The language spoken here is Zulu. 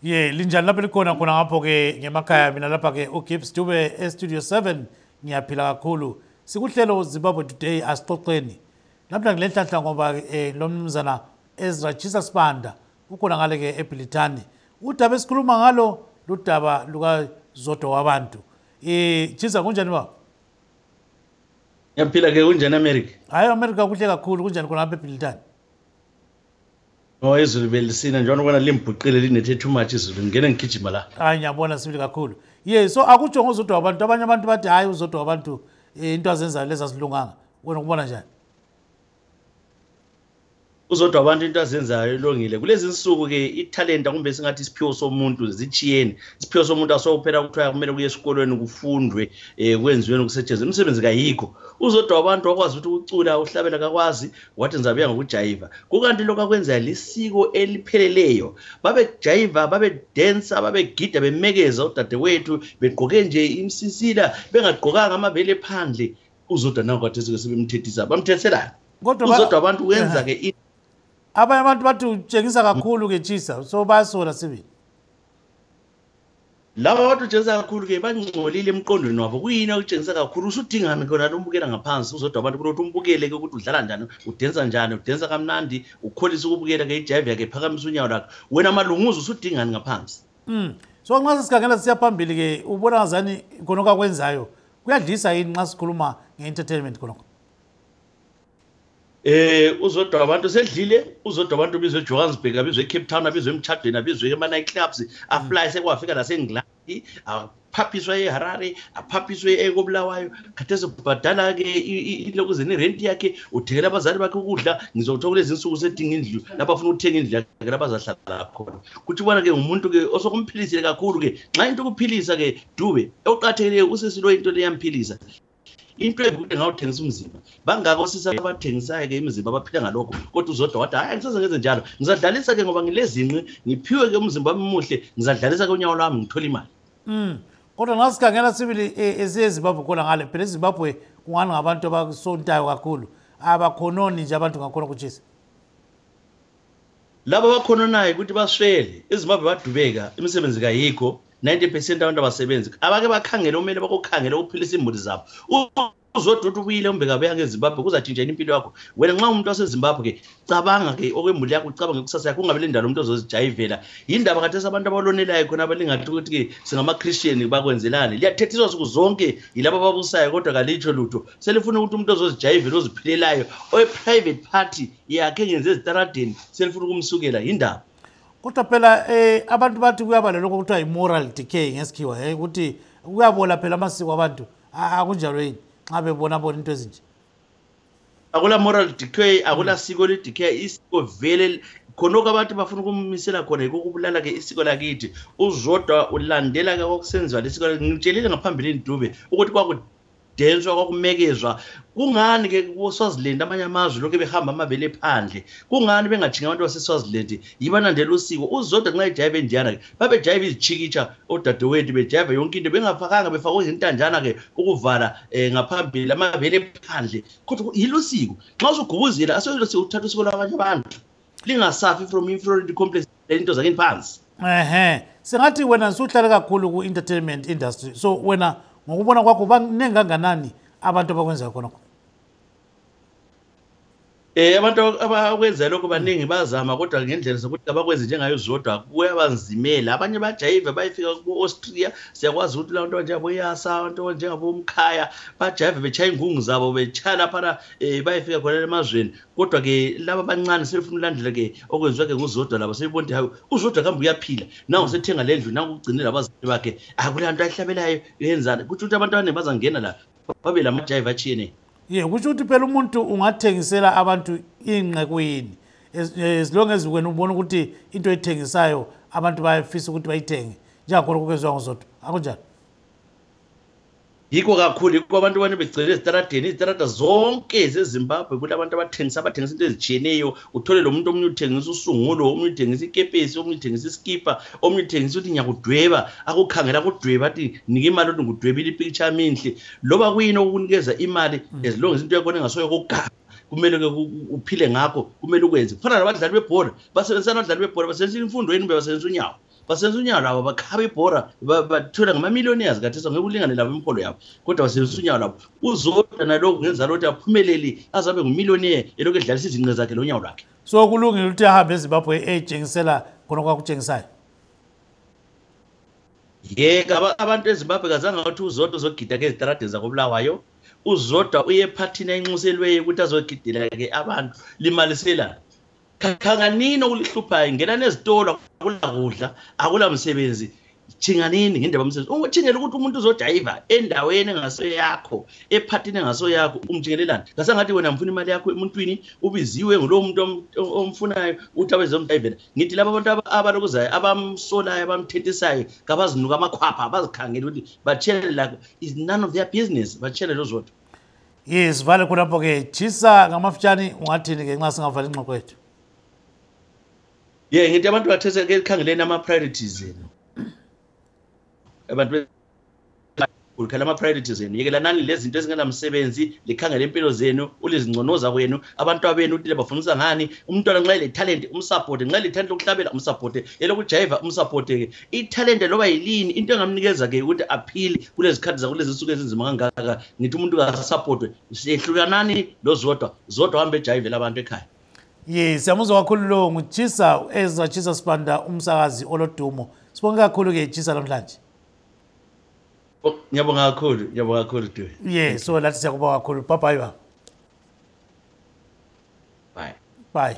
linjani lapha likhona khona ngapho ke ngemakhaya mina lapha ke uGibbs Dube Studio 7 ngiyaphila kakhulu sikuhlelo Zimbabwe Today asixoxeni namhla ngilenhlanhla ngoba lo mnumzana Ezra Sibanda ukhona ngale ke eBilithani udaba esikhuluma ngalo ludaba lukaZodwa Wabantu Chisa kunjani baba Ngiyaphila ke kunjani America hayi America kuhle kakhulu kunjani khona lapha eBilithani izulu belisina njengoba ubona limbhuqile linethe too much izulu ngene ngigijima la hayi ngiyabona sibili kakhulu so akutsho ngoZodwa Wabantu abanye abantu bathi hayi uZodwa Wabantu into azenzayo lezi asilunganga wena ukubona njani uZodwa Wabantu into azenzayo ilungile kulezi insuku ke italent kumbe singathi isiphiwo somuntu zichiyeni isiphiwo somuntu asokuphela ukuthiwa kumele kuye esikolweni kufundwe kwenziwe nokusetshenziswa umsebenzi kayikho uZodwa Wabantu wakwazi ukuthi ucula uhlabela kakwazi wathi ngizabuya ngokujayiva kukanti lokho akwenza lisiko elipheleleyo babe jayiva babe dancer babe gida bemekeza udadewethu begqoke nje imsisila bengagqokanga amabele phandle uZodwa nawo kwathi sebemthethisa bamthethelana uZodwa Wabantu wenza ke abanye abantu bathi utshengisa kakhulu ke Chisa so bayasola sibili laba bantu utshengisa kakhulu ke bangcolile emqondweni wabo kuyini ukutshengisa kakhulu usudingani khona umbukela ngaphansi uZodwa Wabantu kulothi umbukele ke ukuthi udlala njani udensa njani udensa kamnandi ukholisa ukubukela ke ijive yakhe phakamisa unyawo lakhe wena malunguzo usudingani ngaphansi so nxa sikhangela siya phambili ke ubona ngazani khona akwenzayo kuyadlisa yini nxa sikhuluma nge-entertainment khona uZodwa Wabantu sedlile uZodwa Wabantu bizwe Johannesburg abizwe Cape Town abizwe emchadweni abizwe ema night clubs afly sekwafika naseNgilandi aphapiswa eHarare aphapiswe eKobulawayo khathesi ubhadala ke ilokuze ni rent yakhe uthengela abazali bakhe ukudla ngizothola kulezi insuku sedinga indlu lapha afuna ukuthenga indlu yakhe labazahlala khona kuthi ubona ke umuntu ke osokumphilisile kakhulu ke nxa into ukuphilisa ke Dube oqathekile usesilo into leyamphilisa into ekude ngawuthengisa umzimba bangako sisababthengisayo ke imizimba abaphila ngalokho kodwa uZodwa wathi hayi ngisaze ngenze njalo ngizadlalisa ke ngoba ngilezinqi ngiphiwe ke umzimba omuhle ngizadlalisa ke unyawo lwami ngithola imali kodwa ngasikhangela sibili eZimbabwe khona ngale phela eZimbabwe kungani ngabantu abasontayo kakhulu abakhononi nje abantu ngakhona kuTshisa laba bakhonanayo ukuthi baswele eZimbabwe badubeka imisebenzi kayikho 90% abantu abasebenzi abake bakhangela umele bakokhangela ukuphilisa imuli zabo uZodwa uthi ubuyile umbeka beya ngeZimbabwe kuzatshintsha impilo yakho wena nxa umuntu waseZimbabwe ke cabanga ke okwemuli yakho ucabange kusasa yakho ungabe lendalo umuntu ozozijayivela indaba kathesa abantu abalonelayo khona abalingathi ukuthi ke singama Christian bakwenzelane liyathethiswa suku zonke yilabo ababusayo kodwa kalitsho lutho selifuna ukuthi umuntu ozozijayivela oziphilelayo oy private party yakhe ngenze ezitaradeni selifuna ukumsukela indaba kodwa phela abantu bathi kuyaba lokho kuthiwa i-moral decay ngesikhiwa ukuthi kuyabola phela amasiko abantu akunjalo yini xa bebona into ezinje akula moral decay akula siko le decay isiko vele khonoko abantu bafuna ukumisela khona ukubulala ke isiko lakithi uZodwa ulandela ke okusenziwa lesiko ngitshelile ngaphambili Dube ukuthi kwakudenswa kwakumekezwa kungani ke kuSwaziland amanye amazwe lokho behamba amabele phandle kungani bengajinga abantu baseSwaziland yibanandela usiko uZodwa nxa ejive njana ke babe jive izichikicha odadewethu bejive yonke into bengafakanga befaka izintanjana ke ukuvala ngaphambili amabele phandle kodwa yilusiko nxa usugubuzela aseyilo uthatha usiko labanye abantu lingasafi from inferiority complex into zakini phansi singathi wena usuhlala kakhulu ku-entertainment industry so wena ngokubona kwakho baningi kanganani abantu abakwenza khona abantu abakwenza lokho baningi bazama kodwa ngendlela sokuthi abakwenza njengayo uZodwa kuyabanzimela abanye bajayive bayifika ku-Austria siyakwazi ukuthi la nto njengabo yasa abantu njengabo umkhaya bajayive bechaya ingungu zabo bechala phana bayifika khona emazweni kodwa ke laba abancane selifuna ulandela ke okwenziwa ke nguZodwa laba sebonke hayi uZodwa kambe uyaphila nawo sethenga lendlu nawo ugcinela abazali bakhe akulanto ayihlabelayo yenzana kuthi abantu abaningi bazangena la babe lamajayive achiyene kusho ukuthi phela umuntu ungathengisela abantu ingqekweni as long as wena ubona ukuthi into ethengisayo abantu bayafisa ukuthi bayithenge njengakhona kukwenziwa nguZodwa akunjani yikho kakhulu abantu bane begcwele ezitaradeni izitarada zonke zeZimbabwe kuthi abantu abathengisa into ezijiyeneyo uthole lo muntu omunye uthengisa usungulo omunye uthengisa ikepesi omunye uthengisa iskipa omunye uthengisa ukuthi ngiyakudweba akukhangela kudweba athi nike imali ukuthi ngudwebile ipicture eminhle loba kuyini okunikeza imali as long as into yakho engasoyo kokugaba kumele ke uphile ngakho kumele ukwenze kufana nabadlali bebhola basebenzisana abadlali bebhola basebenzisa imfundo yini basebenzisa unyawo basenza unyawo labo bakhaba ibhora bathola ngama-millionaires kathesa ngeke ulingane labo imiholo yabo kodwa basebenzisa unyawo labo uZodwa nalokhu ngenza lokuthi aphumelele azabe ngumillionaire elokhu edlalisa izinqe zakhe lo nyawo lwakhe. So kulungile ukuthi ahambe eZimbabwe etshengisela khona kwakutshengisayo. Yeke abantu eZimbabwe kazange ukuthi uZodwa uzogida ke ezitaradeni zakoBulawayo. uZodwa uye ePhathini enxuselweyo ukuthi azogidela-ke abantu limaliselana. Khanganini okulihluphayo ngena nezitolo akula kudla akula msebenzi thinganini ngendaba yomsebenzi ungothingela ukuthi umuntu uzojayiva endaweni engasoyakho ePhathini engasoyakho umthingelelana ngasangathi wena mfuna imali yakho emuntwini ubiziwe ngulo muntu omfunayo uthi abezomjayivela ngithi laba abantu abalokuzayo abamsolayo abamthetisayo kabazinuka amakhwapha abazikhangela ukuthi batshele la is none of their business batshele lo Zodwa. Yes vale khonapho ke Chisa ngamafutshane ungathini ke nxa singavali ingxoxo yethu. Ngithi abantu bathese ke khangeleni ama-priorities zenu abantu ukhala ama-priorities zenu yekelanani lezi zinto ezingenamsebenzi likhangele impilo zenu ulizingconoza kwenu abantu abenu ukuthi bafundisa ngani umntwana nxa le-talent umsupporte nxa le-talent lokuhlabela umsupporte elokujayiva umsupporte-ke i-talent loba yilini into engamnikeza-ke ukuthi aphile kulezi khathi zakulezi nsuku ezinzima kangaka ngithi umuntu kasupportwe siyehlukanani lo Zodwa hambe ejayivela abantu ekhaya. Yes, siyamuzwa kakhulu lo nguChisa Chisa Sibanda umsakazi olodumo. Sibonge kakhulu ke Chisa namhlanje. Ngiyabonga kakhulu Dwe. Yes, so lathi siyakubonga kakhulu. Bye bye. Bye. Bye.